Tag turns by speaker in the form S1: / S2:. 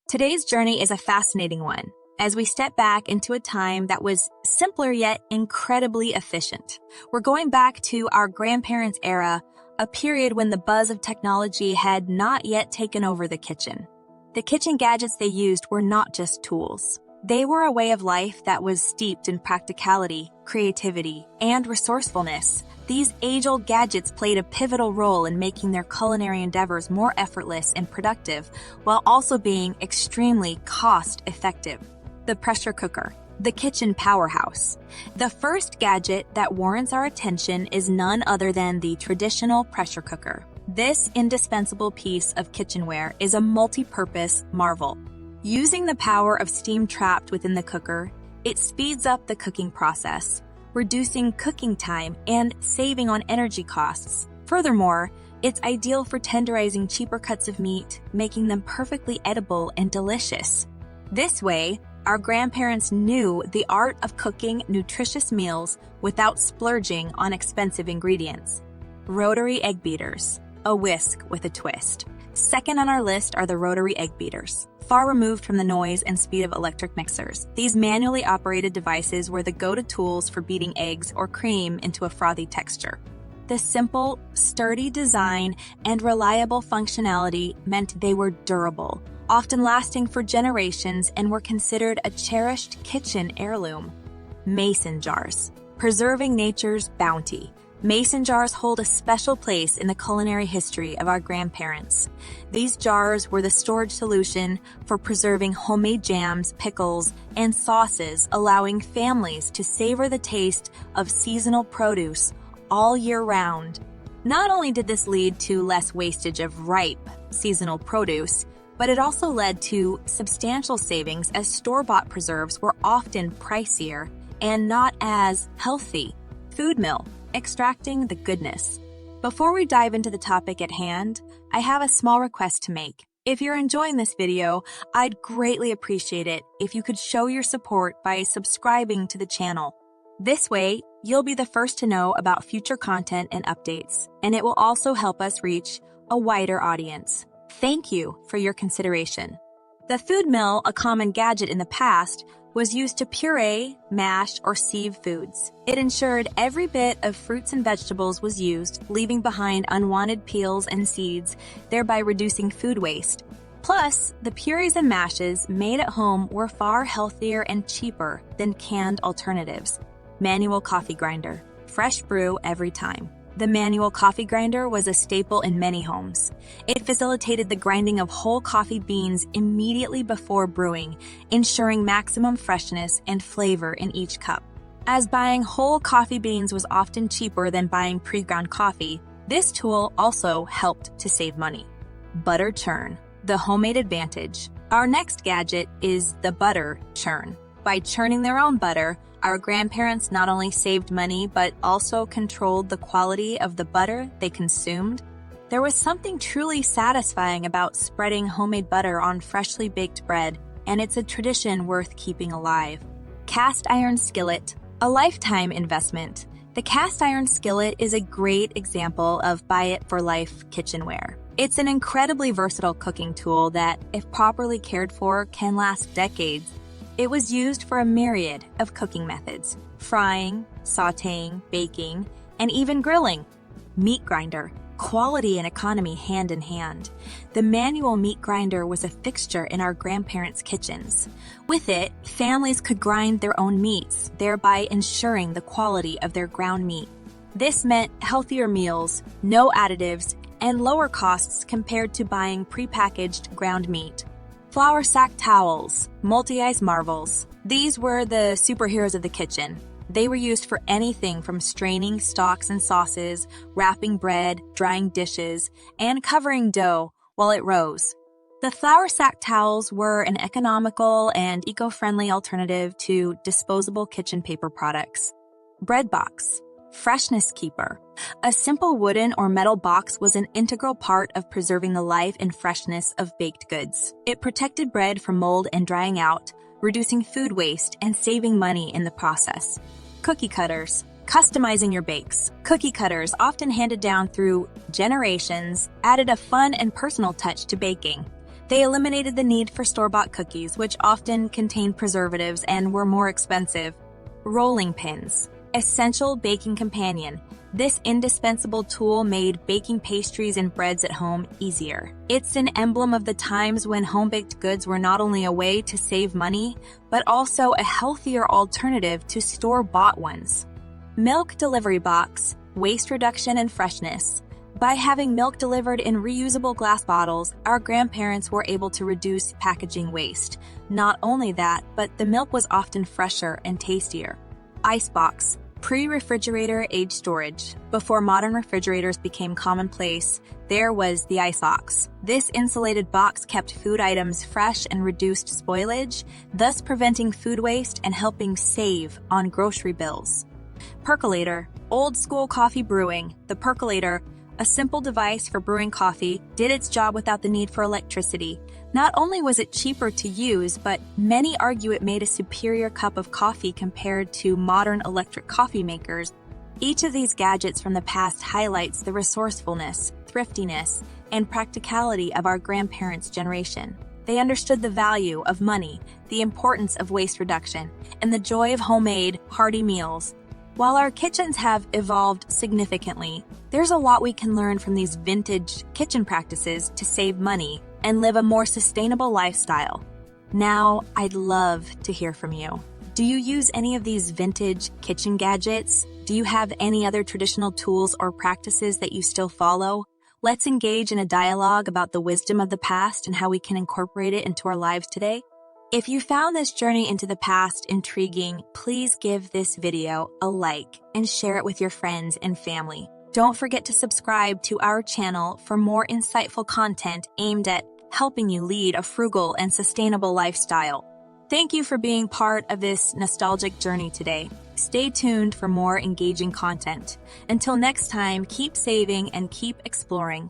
S1: Today's journey is a fascinating one, as we step back into a time that was simpler yet incredibly efficient. We're going back to our grandparents' era, a period when the buzz of technology had not yet taken over the kitchen. The kitchen gadgets they used were not just tools. They were a way of life that was steeped in practicality, creativity, and resourcefulness. These age-old gadgets played a pivotal role in making their culinary endeavors more effortless and productive, while also being extremely cost-effective. The pressure cooker, the kitchen powerhouse. The first gadget that warrants our attention is none other than the traditional pressure cooker. This indispensable piece of kitchenware is a multi-purpose marvel. Using the power of steam trapped within the cooker, it speeds up the cooking process, reducing cooking time and saving on energy costs. Furthermore, it's ideal for tenderizing cheaper cuts of meat, making them perfectly edible and delicious. This way, our grandparents knew the art of cooking nutritious meals without splurging on expensive ingredients. Rotary egg beaters, a whisk with a twist. Second on our list are the rotary egg beaters. Far removed from the noise and speed of electric mixers, these manually operated devices were the go-to tools for beating eggs or cream into a frothy texture. The simple, sturdy design and reliable functionality meant they were durable, often lasting for generations, and were considered a cherished kitchen heirloom. Mason jars, preserving nature's bounty. Mason jars hold a special place in the culinary history of our grandparents. These jars were the storage solution for preserving homemade jams, pickles, and sauces, allowing families to savor the taste of seasonal produce all year round. Not only did this lead to less wastage of ripe, seasonal produce, but it also led to substantial savings as store-bought preserves were often pricier and not as healthy. Food mill, extracting the goodness. Before we dive into the topic at hand, I have a small request to make. If you're enjoying this video, I'd greatly appreciate it if you could show your support by subscribing to the channel. This way, you'll be the first to know about future content and updates, and it will also help us reach a wider audience. Thank you for your consideration. The food mill, a common gadget in the past, was used to puree, mash, or sieve foods. It ensured every bit of fruits and vegetables was used, leaving behind unwanted peels and seeds, thereby reducing food waste. Plus, the purees and mashes made at home were far healthier and cheaper than canned alternatives. Manual coffee grinder. Fresh brew every time. The manual coffee grinder was a staple in many homes. It facilitated the grinding of whole coffee beans immediately before brewing, ensuring maximum freshness and flavor in each cup. As buying whole coffee beans was often cheaper than buying pre-ground coffee, this tool also helped to save money. Butter churn, the homemade advantage. Our next gadget is the butter churn. By churning their own butter, our grandparents not only saved money, but also controlled the quality of the butter they consumed. There was something truly satisfying about spreading homemade butter on freshly baked bread, and it's a tradition worth keeping alive. Cast iron skillet, a lifetime investment. The cast iron skillet is a great example of buy-it-for-life kitchenware. It's an incredibly versatile cooking tool that, if properly cared for, can last decades. It was used for a myriad of cooking methods: frying, sautéing, baking, and even grilling. Meat grinder, quality and economy hand in hand. The manual meat grinder was a fixture in our grandparents' kitchens. With it, families could grind their own meats, thereby ensuring the quality of their ground meat. This meant healthier meals, no additives, and lower costs compared to buying prepackaged ground meat. Flour sack towels, multi-use marvels. These were the superheroes of the kitchen. They were used for anything from straining stocks and sauces, wrapping bread, drying dishes, and covering dough while it rose. The flour sack towels were an economical and eco-friendly alternative to disposable kitchen paper products. Bread box. Freshness keeper. A simple wooden or metal box was an integral part of preserving the life and freshness of baked goods. It protected bread from mold and drying out, reducing food waste and saving money in the process. Cookie cutters. Customizing your bakes. Cookie cutters, often handed down through generations, added a fun and personal touch to baking. They eliminated the need for store-bought cookies, which often contained preservatives and were more expensive. Rolling pins, essential baking companion. This indispensable tool made baking pastries and breads at home easier. It's an emblem of the times when home-baked goods were not only a way to save money, but also a healthier alternative to store-bought ones. Milk delivery box, waste reduction and freshness. By having milk delivered in reusable glass bottles, our grandparents were able to reduce packaging waste. Not only that, but the milk was often fresher and tastier. Icebox, pre-refrigerator age storage. Before modern refrigerators became commonplace, there was the Icebox. This insulated box kept food items fresh and reduced spoilage, thus preventing food waste and helping save on grocery bills. Percolator, old school coffee brewing. The percolator, a simple device for brewing coffee, did its job without the need for electricity. Not only was it cheaper to use, but many argue it made a superior cup of coffee compared to modern electric coffee makers. Each of these gadgets from the past highlights the resourcefulness, thriftiness, and practicality of our grandparents' generation. They understood the value of money, the importance of waste reduction, and the joy of homemade, hearty meals. While our kitchens have evolved significantly, there's a lot we can learn from these vintage kitchen practices to save money and live a more sustainable lifestyle. Now, I'd love to hear from you. Do you use any of these vintage kitchen gadgets? Do you have any other traditional tools or practices that you still follow? Let's engage in a dialogue about the wisdom of the past and how we can incorporate it into our lives today. If you found this journey into the past intriguing, please give this video a like and share it with your friends and family. Don't forget to subscribe to our channel for more insightful content aimed at helping you lead a frugal and sustainable lifestyle. Thank you for being part of this nostalgic journey today. Stay tuned for more engaging content. Until next time, keep saving and keep exploring.